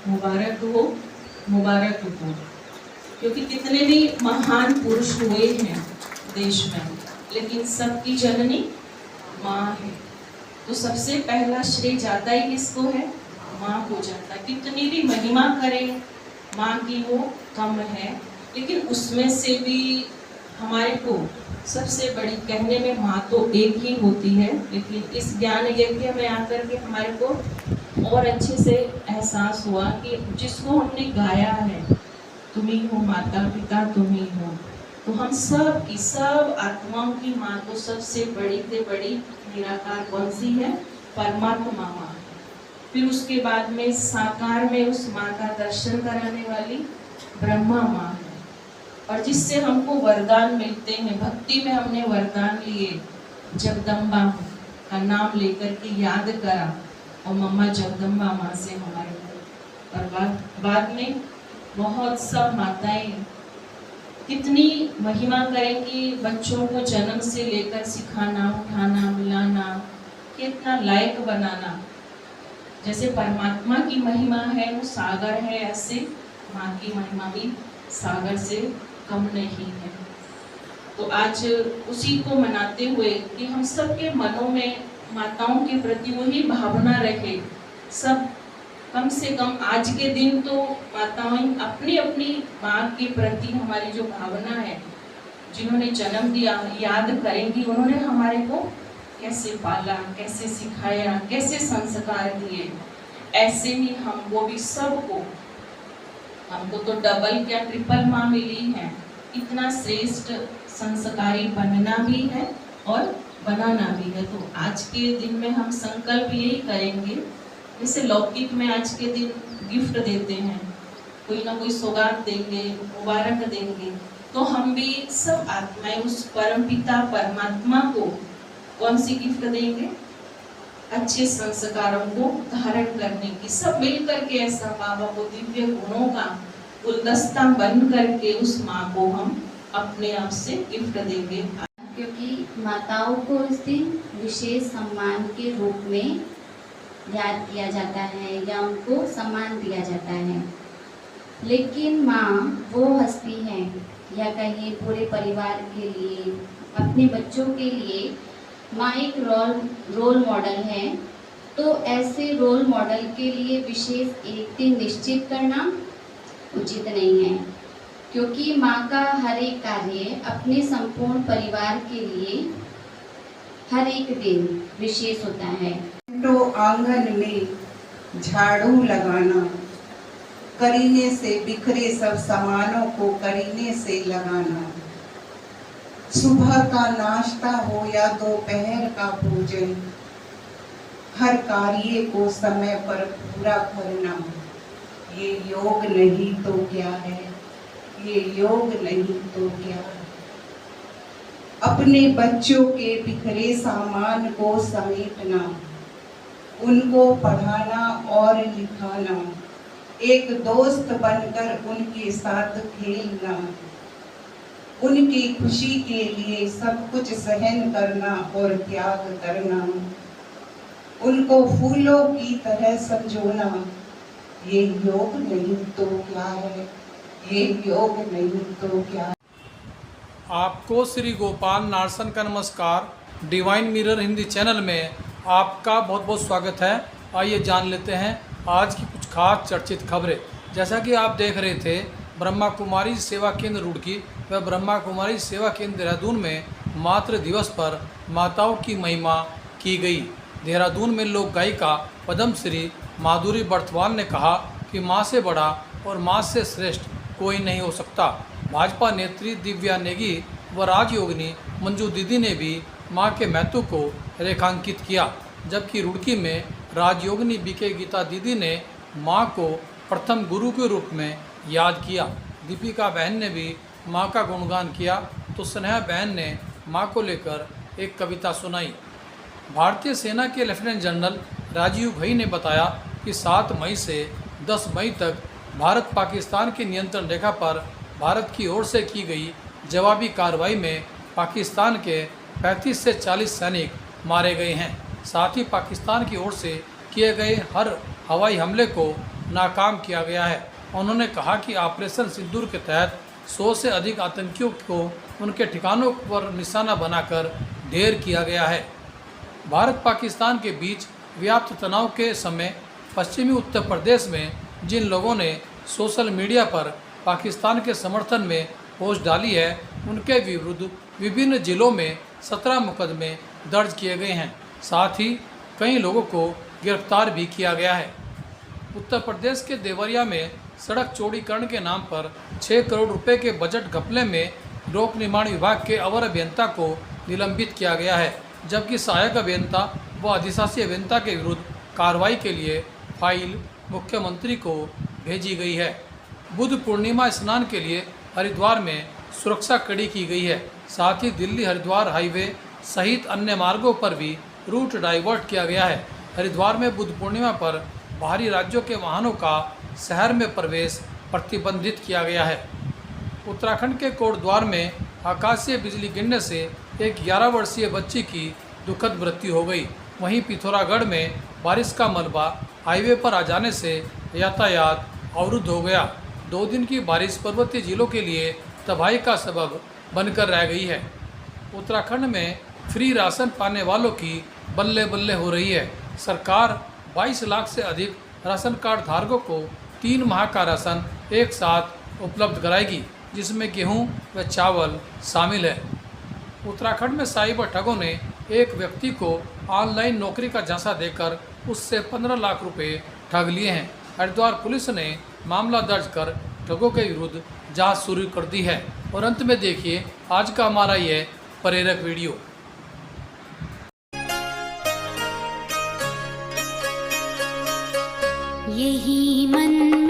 मुबारक हो, मुबारक हो। क्योंकि कितने भी महान पुरुष हुए हैं देश में, लेकिन सबकी जननी माँ है। तो सबसे पहला श्रेय जाता ही किसको है? माँ को जाता है। कितनी भी महिमा करें माँ की वो कम है, लेकिन उसमें से भी हमारे को सबसे बड़ी कहने में माँ तो एक ही होती है, लेकिन इस ज्ञान यज्ञ में आकर के हमारे को और अच्छे से एहसास हुआ कि जिसको हमने गाया है, तुम ही हो माता पिता, तुम ही हो, तो हम सब की सब आत्माओं की माँ तो सबसे बड़ी से बड़ी निराकार कौन सी है? परमात्मा माँ। फिर उसके बाद में साकार में उस माँ का दर्शन कराने वाली ब्रह्मा माँ है। और जिससे हमको वरदान मिलते हैं, भक्ति में हमने वरदान लिए, जगदम्बा का नाम लेकर के याद करा और मम्मा जगदम्बा माँ से हमारे को। और बाद में बहुत सब माताएं कितनी महिमा करेंगी, बच्चों को जन्म से लेकर सिखाना, उठाना, मिलाना, कितना लायक बनाना। जैसे परमात्मा की महिमा है वो सागर है, ऐसे माँ की महिमा भी सागर से कम नहीं है। तो आज उसी को मनाते हुए कि हम सबके मनों में माताओं के प्रति वही भावना रहे। सब कम से कम आज के दिन तो माताएं अपनी अपनी माँ के प्रति हमारी जो भावना है, जिन्होंने जन्म दिया, याद करेंगी उन्होंने हमारे को कैसे पाला, कैसे सिखाया, कैसे संस्कार दिए। ऐसे ही हम वो भी सबको, हमको तो डबल क्या ट्रिपल माँ मिली है। इतना श्रेष्ठ संस्कारी बनना भी है और बनाना भी है। तो आज के दिन में हम संकल्प यही करेंगे, जैसे लौकिक में आज के दिन गिफ्ट देते हैं, कोई ना कोई सौगात देंगे, मुबारक देंगे, तो हम भी सब आत्माएं उस परमपिता परमात्मा को कौन सी गिफ्ट देंगे? अच्छे संस्कारों को धारण करने की। सब मिलकर के ऐसा बाबा को दिव्य गुणों का गुलदस्ता बन करके उस माँ को हम अपने आप से गिफ्ट देंगे। क्योंकि माताओं को इस दिन विशेष सम्मान के रूप में याद किया जाता है या उनको सम्मान दिया जाता है। लेकिन माँ वो हस्ती है, या कहीं पूरे परिवार के लिए, अपने बच्चों के लिए माँ एक रोल मॉडल है। तो ऐसे रोल मॉडल के लिए विशेष एक दिन निश्चित करना उचित नहीं है, क्योंकि माँ का हर एक कार्य अपने संपूर्ण परिवार के लिए हर एक दिन विशेष होता है। तो आंगन में झाड़ू लगाना, करीने से बिखरे सब सामानों को करीने से लगाना, सुबह का नाश्ता हो या दोपहर का भोजन, हर कार्य को समय पर पूरा करना, ये योग नहीं तो क्या है? ये योग नहीं तो क्या है? अपने बच्चों के बिखरे सामान को समेटना, उनको पढ़ाना और लिखाना, एक दोस्त बनकर उनके साथ खेलना, उनकी खुशी के लिए सब कुछ सहन करना और त्याग करना, उनको फूलों की तरह संजोना, ये योग नहीं तो क्या है? ये योग नहीं तो क्या है? आपको श्री गोपाल नारसन का नमस्कार। डिवाइन मिरर हिंदी चैनल में आपका बहुत बहुत स्वागत है। आइए जान लेते हैं आज की कुछ खास चर्चित खबरें। जैसा कि आप देख रहे थे, ब्रह्मा कुमारी सेवा केंद्र रुड़की व ब्रह्मा कुमारी सेवा केंद्र देहरादून में मातृ दिवस पर माताओं की महिमा की गई। देहरादून में लोक गायिका पद्मश्री माधुरी बर्थवाल ने कहा कि माँ से बड़ा और माँ से श्रेष्ठ कोई नहीं हो सकता। भाजपा नेत्री दिव्या नेगी व राजयोगिनी मंजू दीदी ने भी माँ के महत्व को रेखांकित किया, जबकि रुड़की में राजयोगिनी बीके गीता दीदी ने माँ को प्रथम गुरु के रूप में याद किया। दीपिका बहन ने भी माँ का गुणगान किया, तो स्नेहा बहन ने माँ को लेकर एक कविता सुनाई। भारतीय सेना के लेफ्टिनेंट जनरल राजीव घई ने बताया कि 7 मई से 10 मई तक भारत पाकिस्तान की नियंत्रण रेखा पर भारत की ओर से की गई जवाबी कार्रवाई में पाकिस्तान के 35 से 40 सैनिक मारे गए हैं। साथ ही पाकिस्तान की ओर से किए गए हर हवाई हमले को नाकाम किया गया है। उन्होंने कहा कि ऑपरेशन सिंदूर के तहत 100 से अधिक आतंकियों को उनके ठिकानों पर निशाना बनाकर ढेर किया गया है। भारत पाकिस्तान के बीच व्याप्त तनाव के समय पश्चिमी उत्तर प्रदेश में जिन लोगों ने सोशल मीडिया पर पाकिस्तान के समर्थन में पोस्ट डाली है, उनके विरुद्ध विभिन्न जिलों में 17 मुकदमे दर्ज किए गए हैं। साथ ही कई लोगों को गिरफ्तार भी किया गया है। उत्तर प्रदेश के देवरिया में सड़क चौड़ीकरण के नाम पर 6 करोड़ रुपए के बजट घपले में लोक निर्माण विभाग के अवर अभियंता को निलंबित किया गया है, जबकि सहायक अभियंता व अधिशासी अभियंता के विरुद्ध कार्रवाई के लिए फाइल मुख्यमंत्री को भेजी गई है। बुद्ध पूर्णिमा स्नान के लिए हरिद्वार में सुरक्षा कड़ी की गई है। साथ ही दिल्ली हरिद्वार हाईवे सहित अन्य मार्गों पर भी रूट डाइवर्ट किया गया है। हरिद्वार में बुद्ध पूर्णिमा पर बाहरी राज्यों के वाहनों का शहर में प्रवेश प्रतिबंधित किया गया है। उत्तराखंड के कोटद्वार में आकाशीय बिजली गिरने से एक 11 वर्षीय बच्ची की दुखद मृत्यु हो गई। वहीं पिथौरागढ़ में बारिश का मलबा हाईवे पर आ जाने से यातायात अवरुद्ध हो गया। 2 दिन की बारिश पर्वतीय जिलों के लिए तबाही का सबब बनकर रह गई है। उत्तराखंड में फ्री राशन पाने वालों की बल्ले बल्ले हो रही है। सरकार 22 लाख से अधिक राशन कार्ड धारकों को 3 माह का राशन एक साथ उपलब्ध कराएगी, जिसमें गेहूं व चावल शामिल है। उत्तराखंड में साइबर ठगों ने एक व्यक्ति को ऑनलाइन नौकरी का झांसा देकर उससे 15 लाख रुपए ठग लिए हैं। हरिद्वार पुलिस ने मामला दर्ज कर ठगों के विरुद्ध जांच शुरू कर दी है। और अंत में देखिए आज का हमारा यह प्रेरक वीडियो। यही मन